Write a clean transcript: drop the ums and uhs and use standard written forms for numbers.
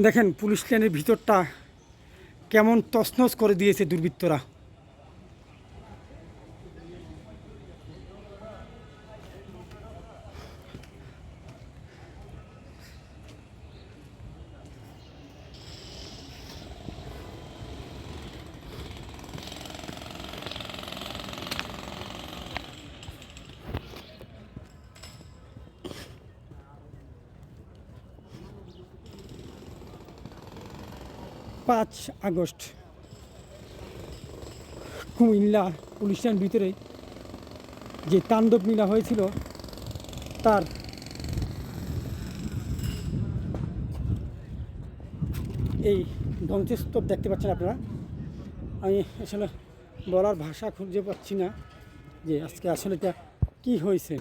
দেখেন পুলিশ লাইনের ভিতরটা কেমন তছনছ করে দিয়েছে দুর্বৃত্তরা। পাঁচ আগস্ট কুমিল্লা পুলিশ লাইনের ভিতরে যে তাণ্ডব লীলা হয়েছিল তার এই ধ্বংসস্তূপ দেখতে পাচ্ছেন আপনারা। আমি আসলে বলার ভাষা খুঁজে পাচ্ছি না যে আজকে আসলে এটা কী হয়েছে।